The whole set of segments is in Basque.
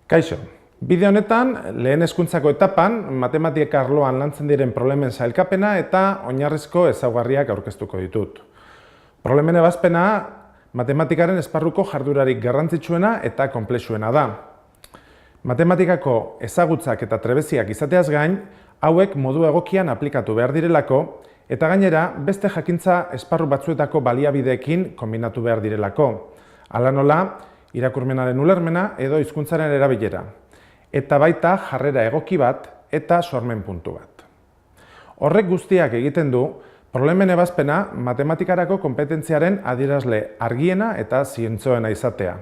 Kaixo, bideo honetan lehen hezkuntzako etapan matematika arloan lantzen diren problemen sailkapena eta oinarrizko ezaugarriak aurkeztuko ditut. Problemen ebazpena matematikaren esparruko jardurarik garrantzitsuena eta konplexuena da. Matematikako ezagutzak eta trebeziak izateaz gain, hauek modu egokian aplikatu behar direlako eta gainera beste jakintza esparru batzuetako baliabideekin kombinatu behar direlako. Hala nola, irakurmenaren ulermena edo hizkuntzaren erabilera, eta baita jarrera egoki bat eta sormen puntu bat. Horrek guztiak egiten du, problemen ebazpena matematikarako konpetentziaren adierazle argiena eta zientzoena izatea.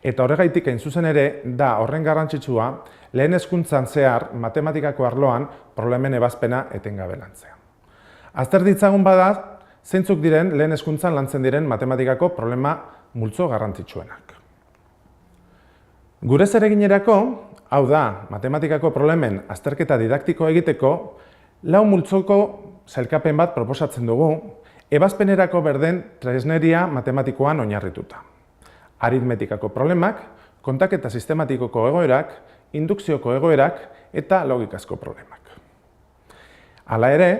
Eta horregaitik hain zuzen ere da horren garrantzitsua lehen hezkuntzan zehar matematikako arloan problemen ebazpena etengabe lantzea. Azter ditzagun bada, zeintzuk diren lehen hezkuntzan lantzen diren matematikako problema multzo garrantzitsuenak. Gure zereginerako, hau da, matematikako problemen azterketa didaktiko egiteko, lau multzoko sailkapen bat proposatzen dugu, ebazpenerako berden tresneria matematikoan oinarrituta. Aritmetikako problemak, kontaketa sistematikoko egoerak, indukzioko egoerak eta logikazko problemak. Hala ere,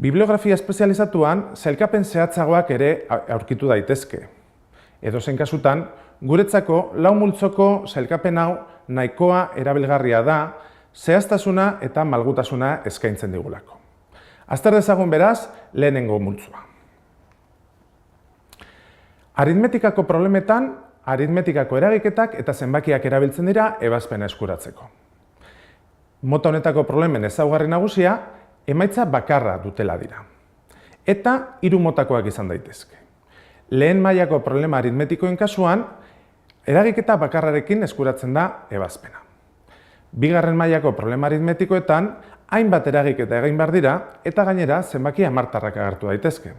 bibliografia espezializatuan sailkapen zehatzagoak ere aurkitu daitezke. Edozein kasutan, guretzako lau multzoko sailkapen hau nahikoa erabilgarria da, zehaztasuna eta malgutasuna eskaintzen digulako. Azter dezagun beraz, lehenengo multzoa. Aritmetikako problemetan, aritmetikako eragiketak eta zenbakiak erabiltzen dira ebazpena eskuratzeko. Mota honetako problemen ezaugarri nagusia, emaitza bakarra dutela dira. Eta hiru motakoak izan daitezke. Lehen mailako problema aritmetikoen kasuan, eragiketa bakarrarekin eskuratzen da ebazpena. Bigarren mailako problema aritmetikoetan, hainbat eragiketa egin behar dira eta gainera zenbaki hamartarrak agertu daitezke.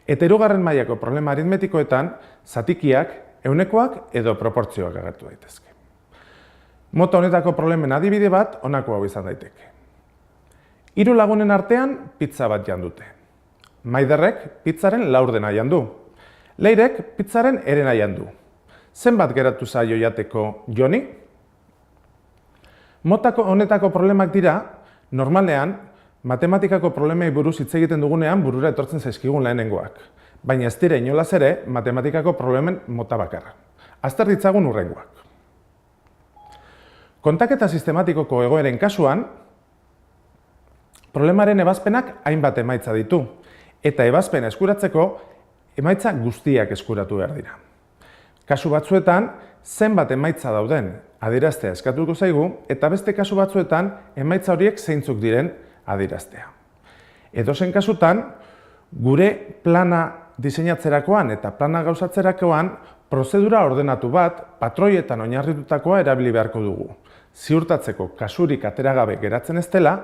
Eta hirugarren mailako problema aritmetikoetan, zatikiak, ehunekoak edo proportzioak agertu daitezke. Mota honetako problemen adibide bat honako hau izan daiteke. Hiru lagunen artean pizza bat jan dute. Maiderrek pizzaren laurdena jan du. Leirek pizzaren herena jan du. Zenbat geratu zaio jateko Joni? Mota honetako problemak dira, normalean, matematikako problemei buruz hitz egiten dugunean burura etortzen zaizkigun lehenengoak. Baina ez dira inolaz ere matematikako problemen mota bakarra. Azter ditzagun hurrengoak. Kontaketa sistematikoko egoeren kasuan, problemaren ebazpenak hainbat emaitza ditu, eta ebazpena eskuratzeko emaitza guztiak eskuratu behar dira. Kasu batzuetan, zenbat emaitza dauden adieraztea eskatuko zaigu, eta beste kasu batzuetan emaitza horiek zeintzuk diren adieraztea. Edozein kasutan, gure plana diseinatzerakoan eta plana gauzatzerakoan prozedura ordenatu bat patroietan oinarritutakoa erabili beharko dugu. Ziurtatzeko kasurik ateragabe geratzen ez dela,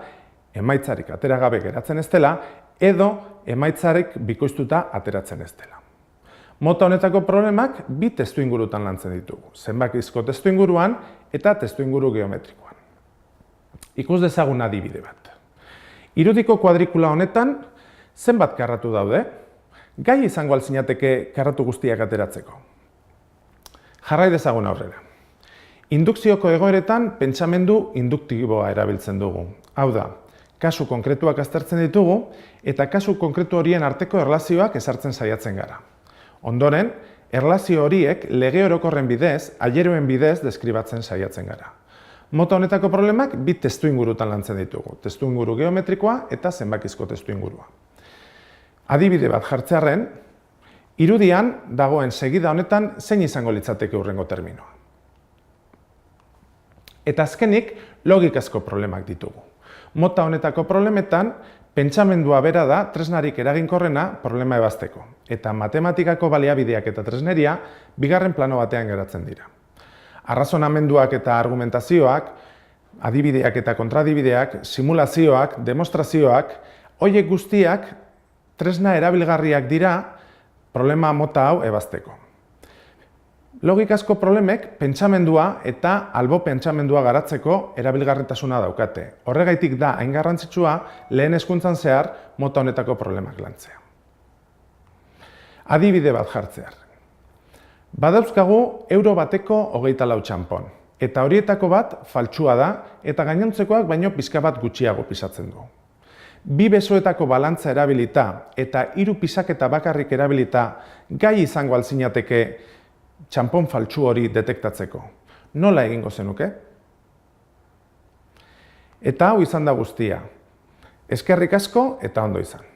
emaitzarik ateragabe geratzen ez dela, edo emaitzarik bikoiztuta ateratzen ez dela. Mota honetako problemak bi testuingurutan lantzen ditugu, zenbakizko testuinguruan eta testuinguru geometrikoan. Ikus dezagun adibide bat. Irudiko kuadrikula honetan zenbat karratu daude? Gai izango altzinateke karratu guztiak ateratzeko. Jarrai dezagun aurrera. Indukzioko egoeretan pentsamendu induktiboa erabiltzen dugu. Hau da, kasu konkretuak aztertzen ditugu eta kasu konkretu horien arteko erlazioak ezartzen saiatzen gara. Ondoren, erlazio horiek lege orokorren bidez, aileroen bidez deskribatzen saiatzen gara. Mota honetako problemak bi testuingurutan lantzen ditugu, testuinguru geometrikoa eta zenbakizko testuingurua. Adibide bat jartzearren, irudian dagoen segida honetan zein izango litzateke hurrengo terminoa. Eta azkenik, logikazko problemak ditugu. Mota honetako problemetan, pentsamendua bera da tresnarik eraginkorrena problema ebazteko, eta matematikako baliabideak eta tresneria bigarren plano batean geratzen dira. Arrazonamenduak eta argumentazioak, adibideak eta kontradibideak, simulazioak, demostrazioak, horiek guztiak tresna erabilgarriak dira problema mota hau ebazteko. Logikazko problemek pentsamendua eta albo pentsamendua garatzeko erabilgarritasuna daukate. Horregaitik da hain garrantzitsua lehen hezkuntzan zehar mota honetako problemak lantzea. Adibide bat jartzear. Badauzkagu euro bateko 24 txanpon. eta horietako bat faltsua da eta gainontzekoak baino pixka bat gutxiago pisatzen du. 2 besoetako balantza erabilita eta 3 pisaketa bakarrik erabilita gai izango alzinateke txanpon faltsu hori detektatzeko. Nola egingo zenuke? Eta hau izan da guztia. Eskerrik asko eta ondo izan.